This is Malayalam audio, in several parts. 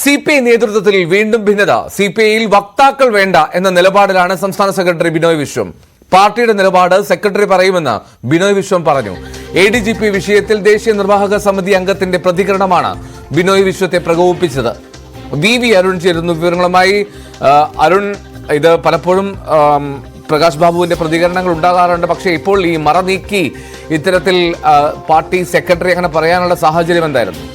CPI നേതൃത്വത്തിൽ വീണ്ടും ഭിന്നത. CPIയിൽ വക്താക്കൾ വേണ്ട എന്ന നിലപാടിലാണ് സംസ്ഥാന സെക്രട്ടറി ബിനോയ് വിശ്വം. പാർട്ടിയുടെ നിലപാട് സെക്രട്ടറി പറയുമെന്ന് ബിനോയ് വിശ്വം പറഞ്ഞു. ADGP വിഷയത്തിൽ ദേശീയ നിർവാഹക സമിതി അംഗത്തിന്റെ പ്രതികരണമാണ് ബിനോയ് വിശ്വത്തെ പ്രകോപിപ്പിച്ചത്. VV അരുൺ ചേരുന്നു വിവരങ്ങളുമായി. അരുൺ, ഇത് പലപ്പോഴും പ്രകാശ് ബാബുവിന്റെ പ്രതികരണങ്ങൾ ഉണ്ടാകാറുണ്ട്. പക്ഷേ ഇപ്പോൾ ഈ മറ നീക്കി ഇത്തരത്തിൽ പാർട്ടി സെക്രട്ടറി അങ്ങനെ പറയാനുള്ള സാഹചര്യം എന്തായിരുന്നു?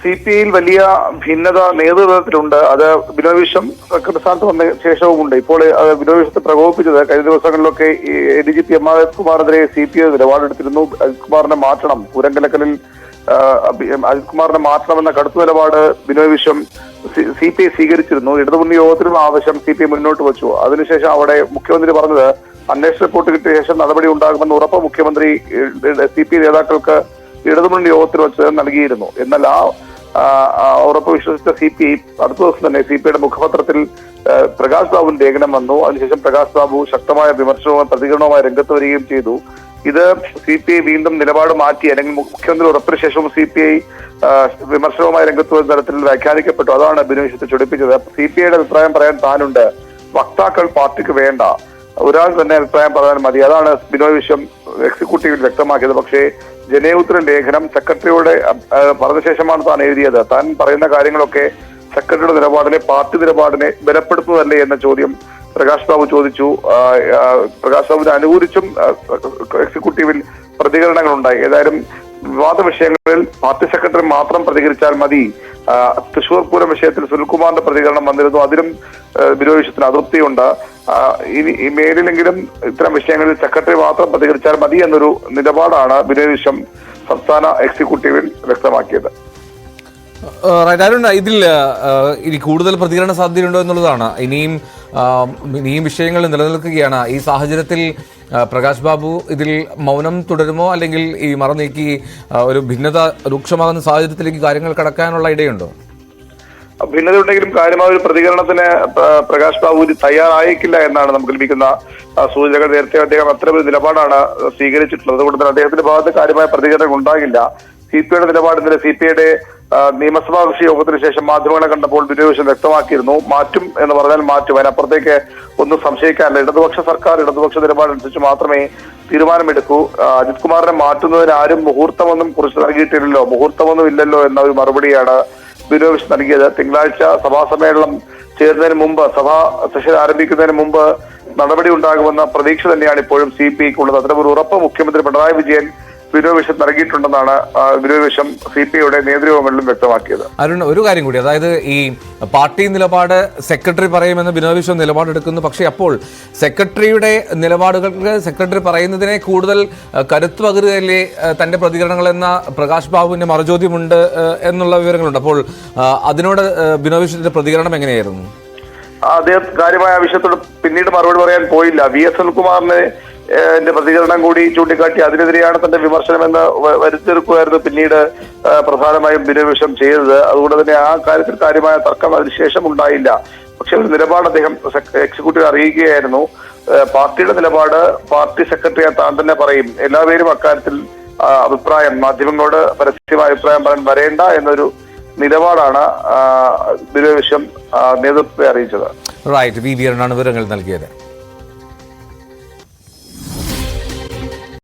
CPIയിൽ വലിയ ഭിന്നത നേതൃത്വത്തിലുണ്ട്. അത് ബിനോയ് വിശ്വം സെക്രട്ടറി സ്ഥാനത്ത് വന്ന ശേഷവുമുണ്ട്. ഇപ്പോൾ ബിനോയ് വിശ്വത്തെ പ്രകോപിപ്പിച്ചത് കഴിഞ്ഞ ദിവസങ്ങളിലൊക്കെ ADGP M. Ajith കുമാറിനെതിരെ CPI നിലപാടെടുത്തിരുന്നു. Ajith കുമാറിനെ മാറ്റണം, പൂരങ്കലക്കലിൽ അജിത് കുമാറിനെ മാറ്റണമെന്ന കടുത്ത നിലപാട് ബിനോയ് വിശ്വം CPI സ്വീകരിച്ചിരുന്നു. ഇടതുമുന്നണി യോഗത്തിലും ആവശ്യം CPI മുന്നോട്ട് വെച്ചു. അതിനുശേഷം അവിടെ മുഖ്യമന്ത്രി പറഞ്ഞത് അന്വേഷണ റിപ്പോർട്ട് കിട്ടിയ ശേഷം നടപടി ഉണ്ടാകുമെന്ന് ഉറപ്പ് മുഖ്യമന്ത്രി CPI നേതാക്കൾക്ക് ഇടതുമുന്നണി യോഗത്തിൽ വെച്ച് നൽകിയിരുന്നു. എന്നാൽ ഉറപ്പ് വിശ്വസിച്ച CPI അടുത്ത ദിവസം തന്നെ CPIയുടെ മുഖപത്രത്തിൽ പ്രകാശ് ബാബുവിന്റെ ലേഖനം വന്നു. അതിനുശേഷം പ്രകാശ് ബാബു ശക്തമായ വിമർശനവും പ്രതികരണവുമായി രംഗത്ത് വരികയും ചെയ്തു. ഇത് CPI വീണ്ടും നിലപാട് മാറ്റി, അല്ലെങ്കിൽ മുഖ്യമന്ത്രി ഉറപ്പിന് ശേഷവും CPI വിമർശനവുമായി രംഗത്ത് വരുന്ന തരത്തിൽ വ്യാഖ്യാനിക്കപ്പെട്ടു. അതാണ് ബിനോയ് വിശ്വത്തെ ചൊടിപ്പിച്ചത്. CPIയുടെ അഭിപ്രായം പറയാൻ താനുണ്ട്, വക്താക്കൾ പാർട്ടിക്ക് വേണ്ട, ഒരാൾ തന്നെ അഭിപ്രായം പറയാൻ മതി. അതാണ് ബിനോയ് വിശ്വം എക്സിക്യൂട്ടീവിൽ വ്യക്തമാക്കിയത്. പക്ഷേ ജനയുത്തര ലേഖനം സെക്രട്ടറിയോട് പറഞ്ഞ ശേഷമാണ് താൻ എഴുതിയത്. താൻ പറയുന്ന കാര്യങ്ങളൊക്കെ സെക്രട്ടറിയുടെ നിലപാടിനെ, പാർട്ടി നിലപാടിനെ ബലപ്പെടുത്തുന്നതല്ലേ എന്ന ചോദ്യം പ്രകാശ് ബാബു ചോദിച്ചു. പ്രകാശ് ബാബുവിനെ അനുകൂലിച്ചും എക്സിക്യൂട്ടീവിൽ പ്രതികരണങ്ങൾ ഉണ്ടായി. ഏതായാലും വിവാദ വിഷയങ്ങളിൽ പാർട്ടി സെക്രട്ടറി മാത്രം പ്രതികരിച്ചാൽ മതി. തൃശൂർ പൂരം വിഷയത്തിൽ സുനിൽകുമാറിന്റെ പ്രതികരണം വന്നിരുന്നു. അതിലും ബിനോയ് വിശ്വത്തിന് അതൃപ്തിയുണ്ട്. ഇനി മേലിലെങ്കിലും ഇത്തരം വിഷയങ്ങളിൽ സെക്രട്ടറി മാത്രം പ്രതികരിച്ചാൽ മതി എന്നൊരു നിലപാടാണ് ബിനോയ് വിശ്വം സംസ്ഥാന എക്സിക്യൂട്ടീവിൽ വ്യക്തമാക്കിയത്. ഇതിൽ ഇനി കൂടുതൽ പ്രതികരണ സാധ്യതയുണ്ടോ എന്നുള്ളതാണ്. ഇനിയും വിഷയങ്ങൾ നിലനിൽക്കുകയാണ്. ഈ സാഹചര്യത്തിൽ പ്രകാശ് ബാബു ഇതിൽ മൗനം തുടരുമോ, അല്ലെങ്കിൽ ഈ മറ നീക്കി ഒരു ഭിന്നത രൂക്ഷമാകുന്ന സാഹചര്യത്തിലേക്ക് കാര്യങ്ങൾ കടക്കാനുള്ള ഇടയുണ്ടോ? ഭിന്നത ഉണ്ടെങ്കിലും കാര്യമായ ഒരു പ്രതികരണത്തിന് പ്രകാശ് ബാബു തയ്യാറായേക്കില്ല എന്നാണ് നമുക്ക് ലഭിക്കുന്ന സൂചനകൾ. നേരത്തെ അദ്ദേഹം അത്തരമൊരു നിലപാടാണ് സ്വീകരിച്ചിട്ടുള്ളത്. അതുകൊണ്ട് തന്നെ അദ്ദേഹത്തിന്റെ ഭാഗത്ത് കാര്യമായ പ്രതികരണം ഉണ്ടാകില്ല. CPIയുടെ നിലപാട് ഇന്നലെ CPIയുടെ നിയമസഭാ കക്ഷി യോഗത്തിന് ശേഷം മാധ്യമങ്ങളെ കണ്ടപ്പോൾ ബിനോയ് വിശ്വം വ്യക്തമാക്കിയിരുന്നു. മാറ്റും എന്ന് പറഞ്ഞാൽ മാറ്റും, അതിനപ്പുറത്തേക്ക് ഒന്നും സംശയിക്കാനില്ല. ഇടതുപക്ഷ സർക്കാർ ഇടതുപക്ഷ നിലപാടനുസരിച്ച് മാത്രമേ തീരുമാനമെടുക്കൂ. അജിത് കുമാറിനെ മാറ്റുന്നതിന് ആരും മുഹൂർത്തമൊന്നും കുറിച്ച് നൽകിയിട്ടില്ലല്ലോ, മുഹൂർത്തമൊന്നും ഇല്ലല്ലോ എന്ന ഒരു മറുപടിയാണ് ബിനോയ് വിശ്വം നൽകിയത്. തിങ്കളാഴ്ച സഭാ സമ്മേളനം ചേരുന്നതിന് മുമ്പ്, സഭാ സെഷൻ ആരംഭിക്കുന്നതിന് മുമ്പ് നടപടി ഉണ്ടാകുമെന്ന പ്രതീക്ഷ തന്നെയാണ് ഇപ്പോഴും CPIക്കുള്ളത്. അത്തരമൊരു ഉറപ്പ് മുഖ്യമന്ത്രി പിണറായി വിജയൻ ബിനോയ് വിശ്വം നൽകിയിട്ടുണ്ടെന്നാണ് ബിനോയ് വിശ്വം CPIയുടെ നേതൃയോഗങ്ങളിലും വ്യക്തമാക്കിയത്. അരുൺ, ഒരു കാര്യം കൂടി, അതായത് ഈ പാർട്ടി നിലപാട് സെക്രട്ടറി പറയുമെന്ന് ബിനോയ് വിശ്വം നിലപാടെടുക്കുന്നു. പക്ഷേ അപ്പോൾ സെക്രട്ടറിയുടെ നിലപാടുകൾക്ക് സെക്രട്ടറി പറയുന്നതിനെ കൂടുതൽ കരുത്ത് പകരുകയല്ലേ തന്റെ പ്രതികരണങ്ങൾ എന്ന പ്രകാശ് ബാബുവിന്റെ മറുചോദ്യമുണ്ട് എന്നുള്ള വിവരങ്ങളുണ്ട്. അപ്പോൾ അതിനോട് ബിനോയ് വിശ്വത്തിന്റെ പ്രതികരണം എങ്ങനെയായിരുന്നു? അദ്ദേഹം കാര്യമായ വിഷയത്തോട് പിന്നീട് മറുപടി പറയാൻ പോയില്ല. VS സുനിൽകുമാറിന് പ്രതികരണം കൂടി ചൂണ്ടിക്കാട്ടി അതിനെതിരെയാണ് തന്റെ വിമർശനമെന്ന് വരുത്തിയെടുക്കുകയായിരുന്നു പിന്നീട് പ്രധാനമായും ബിനോയ് വിശ്വം ചെയ്തത്. അതുകൊണ്ട് തന്നെ ആ കാര്യത്തിൽ കാര്യമായ തർക്കം അതിനുശേഷം ഉണ്ടായില്ല. പക്ഷെ ഒരു നിലപാട് അദ്ദേഹം എക്സിക്യൂട്ടീവ് അറിയിക്കുകയായിരുന്നു. പാർട്ടിയുടെ നിലപാട് പാർട്ടി സെക്രട്ടറി താൻ തന്നെ പറയും. എല്ലാവരും അക്കാര്യത്തിൽ അഭിപ്രായം, മാധ്യമങ്ങളോട് പരസ്യമായ അഭിപ്രായം പറയാൻ വരേണ്ട എന്നൊരു നിലപാടാണ് ബിനോയ് വിശ്വം നേതൃത്വത്തെ അറിയിച്ചത്. റൈറ്റ്, VV അരുണാണ് വിവരങ്ങൾ നൽകിയത്.